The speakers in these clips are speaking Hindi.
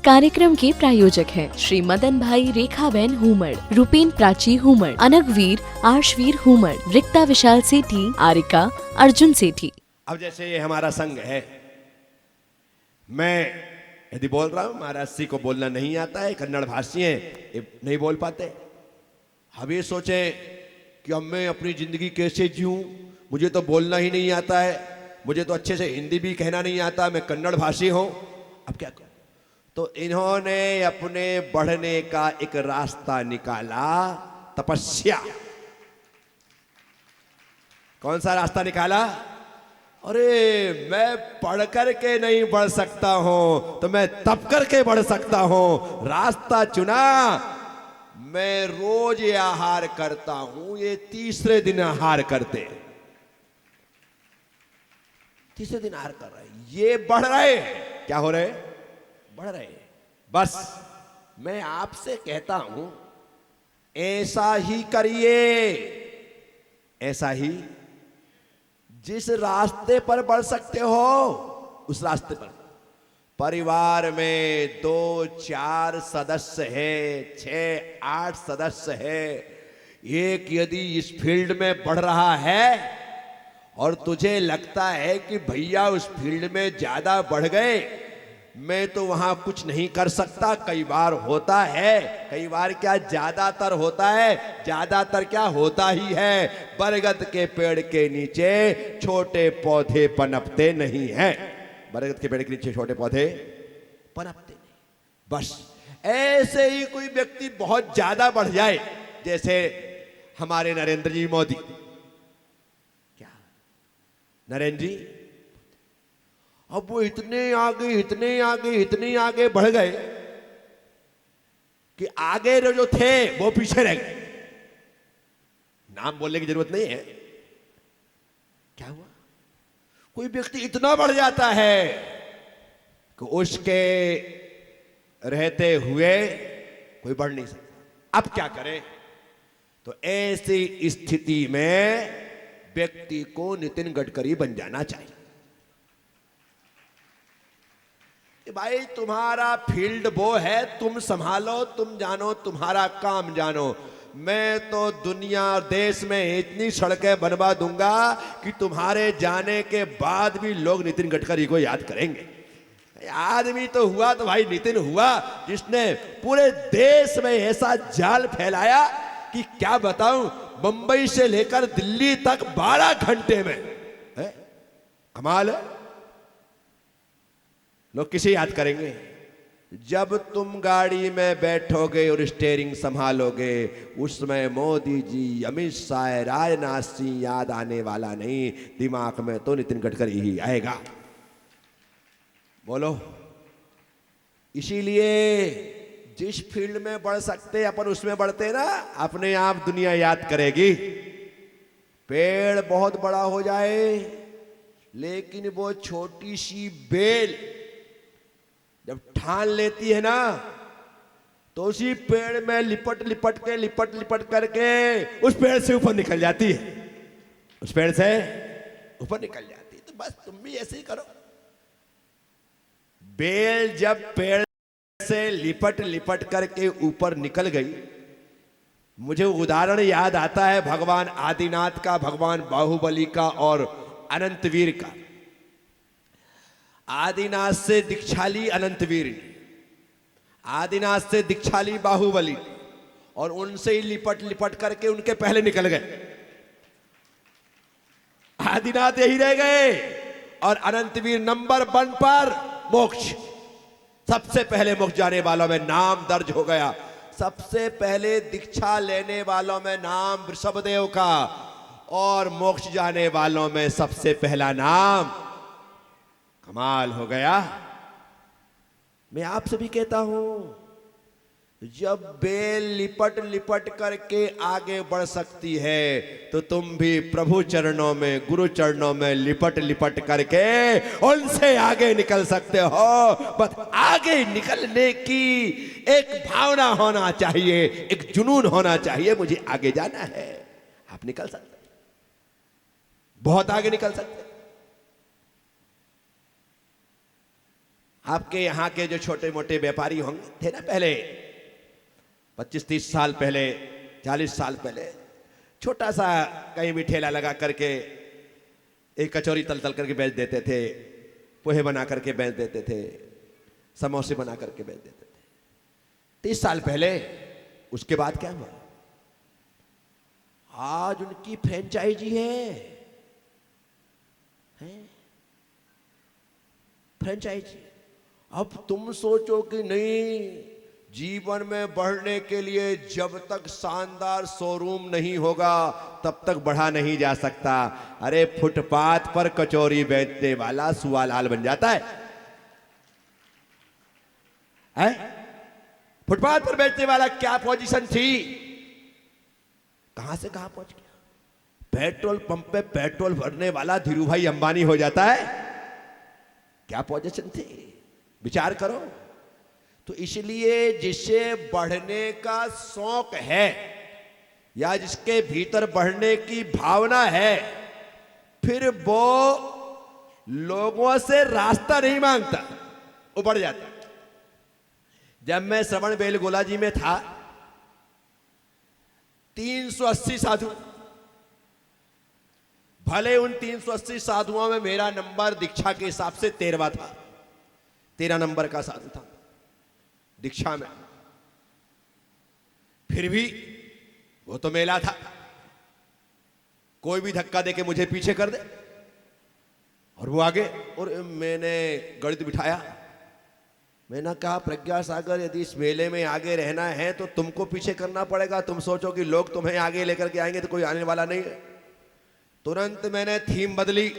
कार्यक्रम के प्रायोजक हैं श्री मदन भाई रेखाबेन हुमड़, रूपेन प्राची हुमड़, अनगवीर आर्शवीर हुमड़, रिक्ता विशाल सेठी, आरिका अर्जुन सेठी। अब जैसे ये हमारा संघ है, मैं यदि बोल रहा हूं, महाराज को बोलना नहीं आता है, कन्नड़ भाषी हैं, ये नहीं बोल पाते। हम ये सोचे कि अब मैं अपनी जिंदगी कैसे जीऊं, मुझे तो बोलना ही नहीं आता है, मुझे तो अच्छे से हिंदी भी कहना नहीं आता, मैं कन्नड़ भाषी हूं, अब क्या करूं? तो इन्होंने अपने बढ़ने का एक रास्ता निकाला, तपस्या। कौन सा रास्ता निकाला? अरे मैं पढ़ करके नहीं बढ़ सकता हूं तो मैं तप करके बढ़ सकता हूं। रास्ता चुना, मैं रोज ये आहार करता हूं, ये तीसरे दिन आहार करते, तीसरे दिन आहार कर रहे, ये बढ़ रहे। क्या हो रहे? बढ़ रहे। बस मैं आपसे कहता हूं, ऐसा ही करिए, ऐसा ही। जिस रास्ते पर बढ़ सकते हो उस रास्ते पर। परिवार में 2-4 सदस्य है, 6-8 सदस्य है, एक यदि इस फील्ड में बढ़ रहा है और तुझे लगता है कि भैया उस फील्ड में ज्यादा बढ़ गए, मैं तो वहां कुछ नहीं कर सकता, कई बार होता है, कई बार क्या ज्यादातर होता है, ज्यादातर क्या होता ही है, बरगद के पेड़ के नीचे छोटे पौधे पनपते नहीं हैं। बरगद के पेड़ के नीचे छोटे पौधे पनपते नहीं। बस ऐसे ही कोई व्यक्ति बहुत ज्यादा बढ़ जाए, जैसे हमारे नरेंद्र जी मोदी, क्या नरेंद्र जी, अब वो इतने आगे इतने आगे इतने आगे बढ़ गए कि आगे जो थे वो पीछे रह गए। नाम बोलने की जरूरत नहीं है। क्या हुआ? कोई व्यक्ति इतना बढ़ जाता है कि उसके रहते हुए कोई बढ़ नहीं सकता। अब क्या करें? तो ऐसी स्थिति में व्यक्ति को नितिन गडकरी बन जाना चाहिए। भाई तुम्हारा फील्ड वो है, तुम संभालो, तुम जानो, तुम्हारा काम जानो। मैं तो दुनिया और देश में इतनी सड़कें बनवा दूंगा कि तुम्हारे जाने के बाद भी लोग नितिन गडकरी को याद करेंगे। आदमी तो हुआ तो भाई नितिन हुआ, जिसने पूरे देश में ऐसा जाल फैलाया कि क्या बताऊं, मुंबई से लेकर दिल्ली तक 12 घंटे में है? कमाल है। लोग किसे याद करेंगे? जब तुम गाड़ी में बैठोगे और स्टीयरिंग संभालोगे, उसमें मोदी जी, अमित शाह, राजनाथ सिंह याद आने वाला नहीं, दिमाग में तो नितिन गडकरी ही आएगा। बोलो। इसीलिए जिस फील्ड में बढ़ सकते अपन उसमें बढ़ते ना, अपने आप दुनिया याद करेगी। पेड़ बहुत बड़ा हो जाए, लेकिन वो छोटी सी बेल जब ठान लेती है ना, तो उसी पेड़ में लिपट लिपट करके उस पेड़ से ऊपर निकल जाती है, उस पेड़ से ऊपर निकल जाती है। तो बस तुम भी ऐसे ही करो। बेल जब पेड़ से लिपट करके ऊपर निकल गई, मुझे उदाहरण याद आता है भगवान आदिनाथ का, भगवान बाहुबली का और अनंतवीर का। आदिनाथ से दीक्षा ली अनंतवीर ने, आदिनाथ से दीक्षा ली बाहुबली, और उनसे ही लिपट करके उनके पहले निकल गए। आदिनाथ यही रह गए और अनंतवीर नंबर 1 पर मोक्ष। सबसे पहले मोक्ष जाने वालों में नाम दर्ज हो गया। सबसे पहले दीक्षा लेने वालों में नाम वृषभदेव का, और मोक्ष जाने वालों में सबसे पहला नाम। कमाल हो गया। मैं आपसे भी कहता हूं, जब बेल लिपट करके आगे बढ़ सकती है, तो तुम भी प्रभु चरणों में, गुरु चरणों में लिपट करके उनसे आगे निकल सकते हो। बस आगे निकलने की एक भावना होना चाहिए, एक जुनून होना चाहिए, मुझे आगे जाना है। आप निकल सकते, बहुत आगे निकल सकते। आपके यहाँ के जो छोटे मोटे व्यापारी होंगे थे ना पहले, 25-30 साल पहले, 40 साल पहले, छोटा सा कहीं भी ठेला लगा करके एक कचौरी तल तल करके बेच देते थे, पोहे बना करके बेच देते थे, समोसे बना करके बेच देते थे 30 साल पहले। उसके बाद क्या हुआ? आज उनकी फ्रेंचाइजी है फ्रेंचाइजी। अब तुम सोचो कि नहीं, जीवन में बढ़ने के लिए जब तक शानदार शोरूम नहीं होगा तब तक बढ़ा नहीं जा सकता। अरे फुटपाथ पर कचौरी बेचने वाला सुवालाल बन जाता है? फुटपाथ पर बेचने वाला क्या पोजीशन थी, कहां से कहां पहुंच गया? पेट्रोल पंप पे पेट्रोल भरने वाला धीरू भाई अंबानी हो जाता है। क्या पोजीशन थी, विचार करो। तो इसलिए जिसे बढ़ने का शौक है या जिसके भीतर बढ़ने की भावना है, फिर वो लोगों से रास्ता नहीं मांगता, वो बढ़ जाता। जब मैं श्रवण बेलगोला जी में था, 380 साधु, भले उन 380 साधुओं में मेरा नंबर दीक्षा के हिसाब से 13वां था, 13 नंबर का साधु था दीक्षा में, फिर भी वो तो मेला था। कोई भी धक्का देके मुझे पीछे कर दे और वो आगे। और मैंने गणित बिठाया, मैंने कहा प्रज्ञा सागर, यदि इस मेले में आगे रहना है तो तुमको पीछे करना पड़ेगा। तुम सोचो कि लोग तुम्हें आगे लेकर के आएंगे तो कोई आने वाला नहीं है। तुरंत मैंने थीम बदली,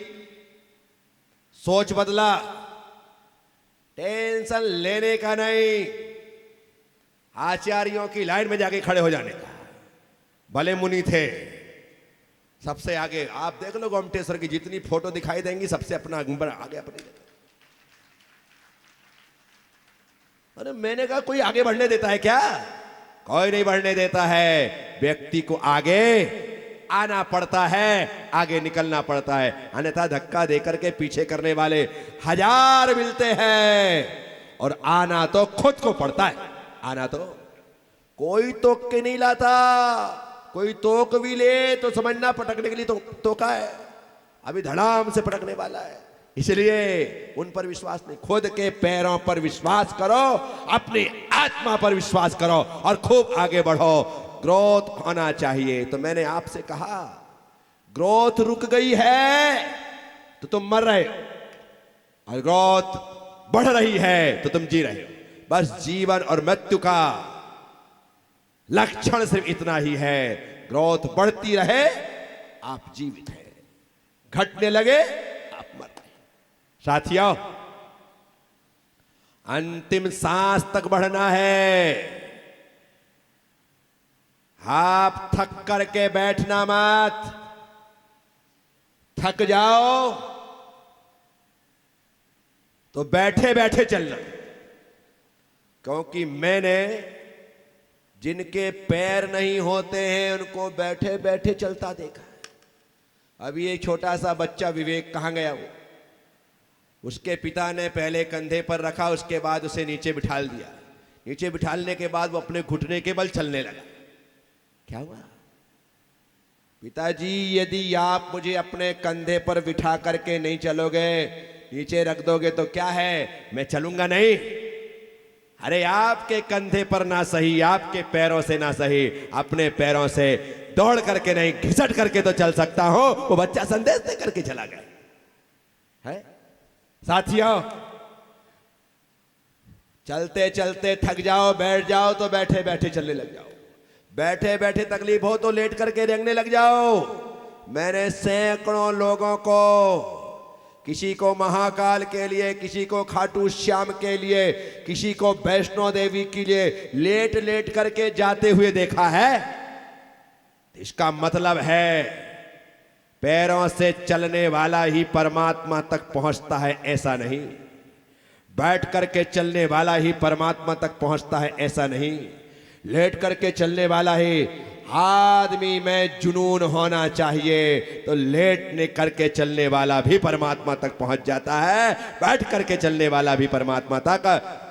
सोच बदला, टेंशन लेने का नहीं, आचार्यों की लाइन में जाके खड़े हो जाने का। भले मुनि थे, सबसे आगे। आप देख लो गोमटेश्वर की जितनी फोटो दिखाई देंगी, सबसे अपना आगे अपनी। अरे मैंने कहा कोई आगे बढ़ने देता है क्या? कोई नहीं बढ़ने देता है। व्यक्ति को आगे आना पड़ता है, आगे निकलना पड़ता है, अन्यथा धक्का देकर के पीछे करने वाले हजार मिलते हैं। और आना तो खुद को पड़ता है। आना तो कोई तोक के नहीं लाता। कोई तोक भी ले तो समझना पटकने के लिए तो तोका है, अभी धड़ाम से पटकने वाला है। इसलिए उन पर विश्वास नहीं, खुद के पैरों पर विश्वास करो, अपनी आत्मा पर विश्वास करो और खूब आगे बढ़ो। ग्रोथ होना चाहिए। तो मैंने आपसे कहा, ग्रोथ रुक गई है तो तुम मर रहे हो, और ग्रोथ बढ़ रही है तो तुम जी रहे हो। बस जीवन और मृत्यु का लक्षण सिर्फ इतना ही है, ग्रोथ बढ़ती रहे आप जीवित हैं, घटने लगे आप मर रहे। साथियों, अंतिम सांस तक बढ़ना है। आप थक करके बैठना मत। थक जाओ तो बैठे बैठे चलना। क्योंकि मैंने जिनके पैर नहीं होते हैं उनको बैठे बैठे चलता देखा है। अभी एक छोटा सा बच्चा विवेक कहाँ गया? वो उसके पिता ने पहले कंधे पर रखा, उसके बाद उसे नीचे बिठाल दिया। नीचे बिठालने के बाद वो अपने घुटने के बल चलने लगा। क्या हुआ? पिताजी, यदि आप मुझे अपने कंधे पर बिठा करके नहीं चलोगे, नीचे रख दोगे तो क्या है, मैं चलूंगा नहीं। अरे आपके कंधे पर ना सही, आपके पैरों से ना सही, अपने पैरों से दौड़ करके नहीं, घिसट करके तो चल सकता हूं। वो बच्चा संदेश दे करके चला गया है। साथियों, चलते चलते थक जाओ, बैठ जाओ तो बैठे बैठे चलने लग जाओ। बैठे बैठे तकलीफ हो तो लेट करके रेंगने लग जाओ। मैंने सैकड़ों लोगों को, किसी को महाकाल के लिए, किसी को खाटू श्याम के लिए, किसी को वैष्णो देवी के लिए लेट लेट करके जाते हुए देखा है। इसका मतलब है पैरों से चलने वाला ही परमात्मा तक पहुंचता है, ऐसा नहीं। बैठ करके चलने वाला ही परमात्मा तक पहुंचता है, ऐसा नहीं। लेट करके चलने वाला ही आदमी में जुनून होना चाहिए तो लेटने करके चलने वाला भी परमात्मा तक पहुंच जाता है, बैठ करके चलने वाला भी परमात्मा तक।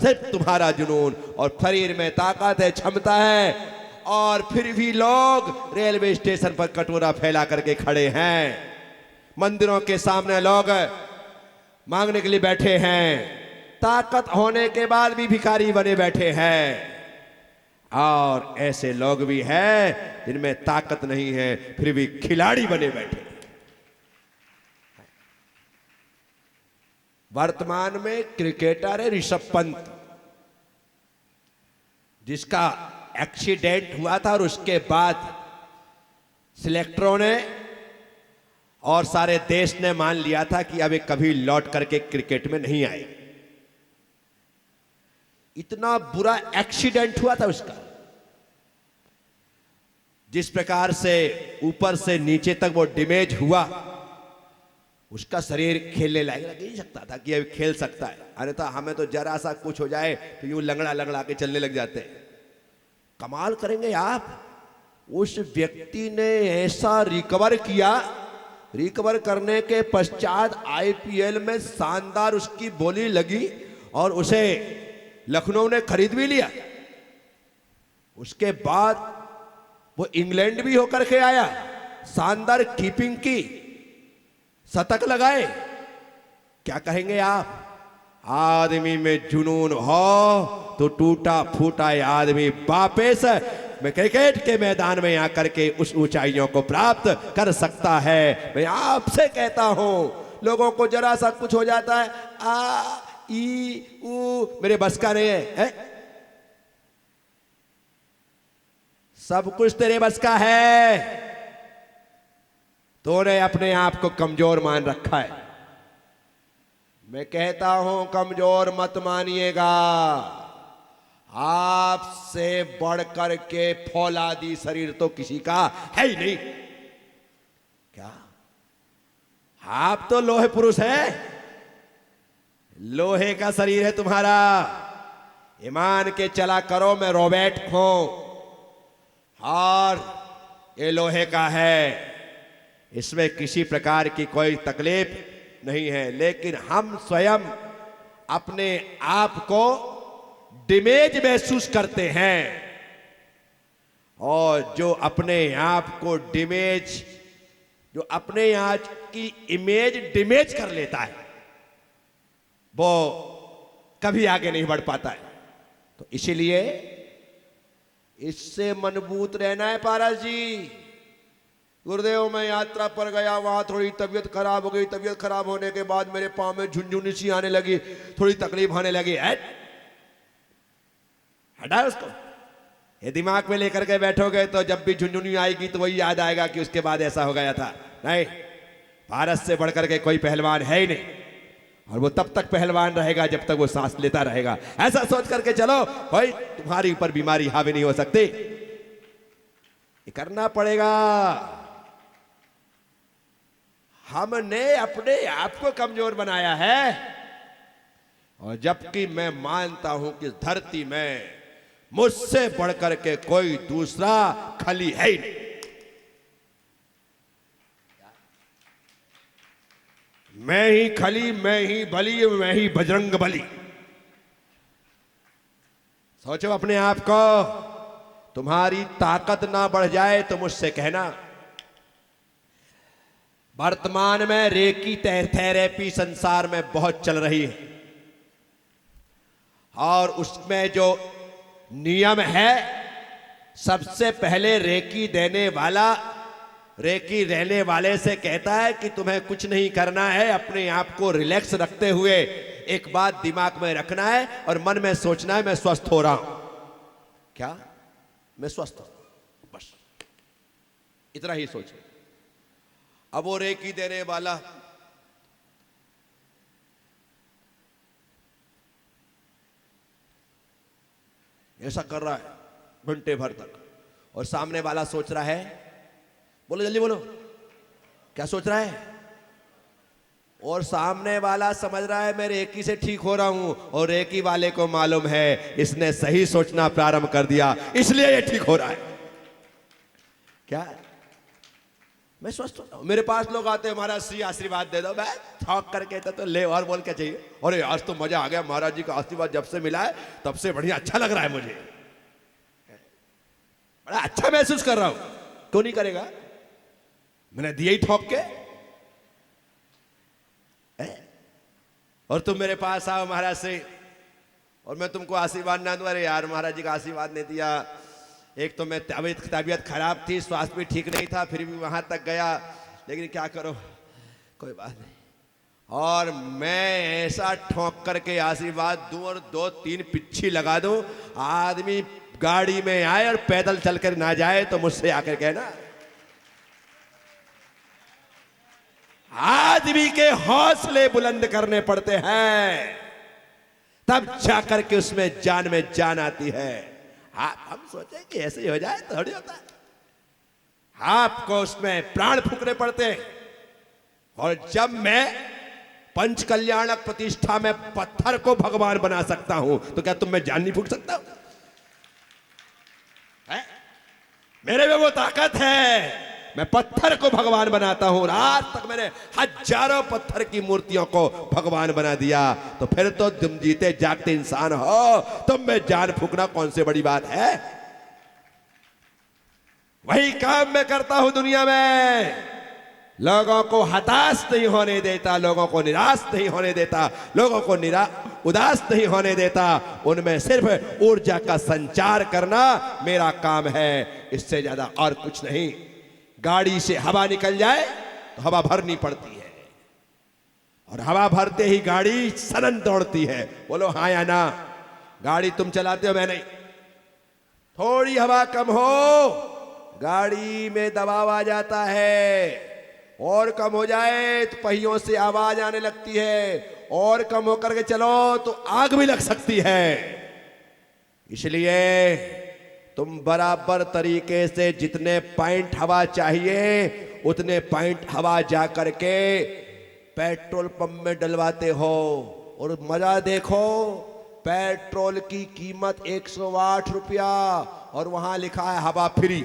सिर्फ तुम्हारा जुनून और शरीर में ताकत है, क्षमता है, और फिर भी लोग रेलवे स्टेशन पर कटोरा फैला करके खड़े हैं, मंदिरों के सामने लोग मांगने के लिए बैठे हैं, ताकत होने के बाद भी भिखारी बने बैठे हैं। और ऐसे लोग भी हैं जिनमें ताकत नहीं है फिर भी खिलाड़ी बने बैठे। वर्तमान में क्रिकेटर है ऋषभ पंत, जिसका एक्सीडेंट हुआ था और उसके बाद सिलेक्टरों ने और सारे देश ने मान लिया था कि अब ये कभी लौट करके क्रिकेट में नहीं आए। इतना बुरा एक्सीडेंट हुआ था उसका, जिस प्रकार से ऊपर से नीचे तक वो डैमेज हुआ, उसका शरीर खेलने लायक लग नहीं सकता था कि अब खेल सकता है। अरे तो हमें तो जरा सा कुछ हो जाए तो यूं लंगड़ा लंगड़ा के चलने लग जाते हैं। कमाल करेंगे आप, उस व्यक्ति ने ऐसा रिकवर किया, रिकवर करने के पश्चात आईपीएल में शानदार उसकी बोली लगी और उसे लखनऊ ने खरीद भी लिया। उसके बाद वो इंग्लैंड भी होकर के आया, शानदार कीपिंग की, शतक लगाए। क्या कहेंगे आप? आदमी में जुनून हो तो टूटा फूटा आदमी वापस मैं क्रिकेट के मैदान में आकर के उस ऊंचाइयों को प्राप्त कर सकता है। मैं आपसे कहता हूं, लोगों को जरा सा कुछ हो जाता है, आ ई ऊ मेरे बस का नहीं है, सब कुछ तेरे बस का है, तूने अपने आप को कमजोर मान रखा है। मैं कहता हूं कमजोर मत मानिएगा, आपसे बढ़कर के फौलादी शरीर तो किसी का है ही नहीं। क्या आप तो लोहे पुरुष हैं, लोहे का शरीर है तुम्हारा। ईमान के चला करो, मैं रोबोट हूं और ये लोहे का है, इसमें किसी प्रकार की कोई तकलीफ नहीं है। लेकिन हम स्वयं अपने आप को डैमेज महसूस करते हैं, और जो अपने आप को डैमेज, जो अपने आप की इमेज डैमेज कर लेता है, वो कभी आगे नहीं बढ़ पाता है। तो इसीलिए इससे मजबूत रहना है पारस जी। गुरुदेव, मैं यात्रा पर गया, वहां थोड़ी तबीयत खराब हो गई, तबीयत खराब होने के बाद मेरे पांव में झुनझुनी सी आने लगी, थोड़ी तकलीफ आने लगी। हटा उसको, ये दिमाग में लेकर के बैठोगे तो जब भी झुनझुनी आएगी तो वही याद आएगा कि उसके बाद ऐसा हो गया था। नहीं, भारत से बढ़कर के कोई पहलवान है ही नहीं, और वो तब तक पहलवान रहेगा जब तक वो सांस लेता रहेगा। ऐसा सोच करके चलो, भाई तुम्हारी ऊपर बीमारी हावी नहीं हो सकती। ये करना पड़ेगा। हमने अपने आप को कमजोर बनाया है, और जबकि मैं मानता हूं कि धरती में मुझसे बढ़कर के कोई दूसरा खली है ही नहीं। मैं ही खली, मैं ही बली, मैं ही बजरंग बली। सोचो अपने आप को, तुम्हारी ताकत ना बढ़ जाए तो मुझसे कहना। वर्तमान में रेकी थेरेपी संसार में बहुत चल रही है, और उसमें जो नियम है, सबसे पहले रेकी देने वाला रेकी रहने वाले से कहता है कि तुम्हें कुछ नहीं करना है, अपने आप को रिलैक्स रखते हुए एक बात दिमाग में रखना है और मन में सोचना है, मैं स्वस्थ हो रहा हूं। क्या? मैं स्वस्थ हूं, बस इतना ही सोचो। अब वो रेकी देने वाला ऐसा कर रहा है घंटे भर तक, और सामने वाला सोच रहा है, बोलो जल्दी बोलो, क्या सोच रहा है? और सामने वाला समझ रहा है मैं रेकी से ठीक हो रहा हूं, और रेकी वाले को मालूम है इसने सही सोचना प्रारंभ कर दिया, इसलिए ये ठीक हो रहा है। क्या? मैं स्वस्थ हो जाऊं। मेरे पास लोग आते हैं, महाराज श्री आशीर्वाद दे दो, मैं थौक करके तो ले और बोल क्या चाहिए, अरे आज तो मजा आ गया, महाराज जी का आशीर्वाद जब से मिला है तब से बढ़िया अच्छा लग रहा है मुझे, बड़ा अच्छा महसूस कर रहा हूं। क्यों नहीं करेगा? मैंने दिए ही ठोक के। और तुम मेरे पास आओ महाराज से और मैं तुमको आशीर्वाद ना दूं, अरे यार महाराज जी का आशीर्वाद नहीं दिया, एक तो मैं तबीयत खराब थी, स्वास्थ्य भी ठीक नहीं था, फिर भी वहां तक गया, लेकिन क्या करो, कोई बात नहीं। और मैं ऐसा ठोक करके आशीर्वाद दूं और 2-3 पिच्छी लगा दूं, आदमी गाड़ी में आए और पैदल चलकर ना जाए तो मुझसे आकर कहना। आदमी के हौसले बुलंद करने पड़ते हैं, तब जाकर के उसमें जान आती है। हम सोचे कि ऐसे ही हो जाए, थोड़ी होता है, आपको उसमें प्राण फूकने पड़ते हैं। और जब मैं पंच कल्याणक प्रतिष्ठा में पत्थर को भगवान बना सकता हूं, तो क्या तुम में जान नहीं फूक सकता हूं? मेरे में वो ताकत है, मैं पत्थर को भगवान बनाता हूं। आज तक मैंने हजारों पत्थर की मूर्तियों को भगवान बना दिया, तो फिर तो तुम जीते जागते इंसान हो, तुम में जान फूकना कौन सी बड़ी बात है? वही काम मैं करता हूं दुनिया में, लोगों को हताश नहीं होने देता, लोगों को निराश नहीं होने देता, लोगों को उदास नहीं होने देता, उनमें सिर्फ ऊर्जा का संचार करना मेरा काम है, इससे ज्यादा और कुछ नहीं। गाड़ी से हवा निकल जाए तो हवा भरनी पड़ती है, और हवा भरते ही गाड़ी सनन दौड़ती है। बोलो हाँ या ना? गाड़ी तुम चलाते हो, मैं नहीं। थोड़ी हवा कम हो, गाड़ी में दबाव आ जाता है, और कम हो जाए तो पहियों से आवाज आने लगती है, और कम होकर के चलो तो आग भी लग सकती है। इसलिए तुम बराबर तरीके से जितने पॉइंट हवा चाहिए उतने पॉइंट हवा जा करके पेट्रोल पंप में डलवाते हो, और मजा देखो, पेट्रोल की कीमत 108 रुपया और वहां लिखा है हवा फ्री।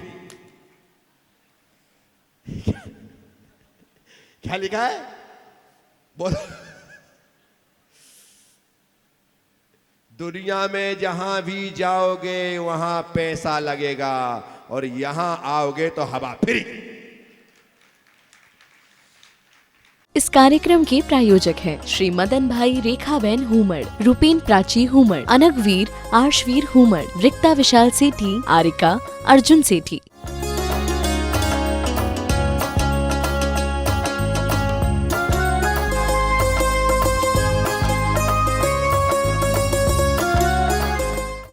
क्या लिखा है? बोलो। दुनिया में जहां भी जाओगे वहां पैसा लगेगा, और यहां आओगे तो हवा फ्री। इस कार्यक्रम के प्रायोजक हैं श्री मदन भाई रेखाबेन हुमड़, रूपेन प्राची हुमड़, अनगवीर आर्शवीर हुमड़, रिक्ता विशाल सेठी, आरिका अर्जुन सेठी।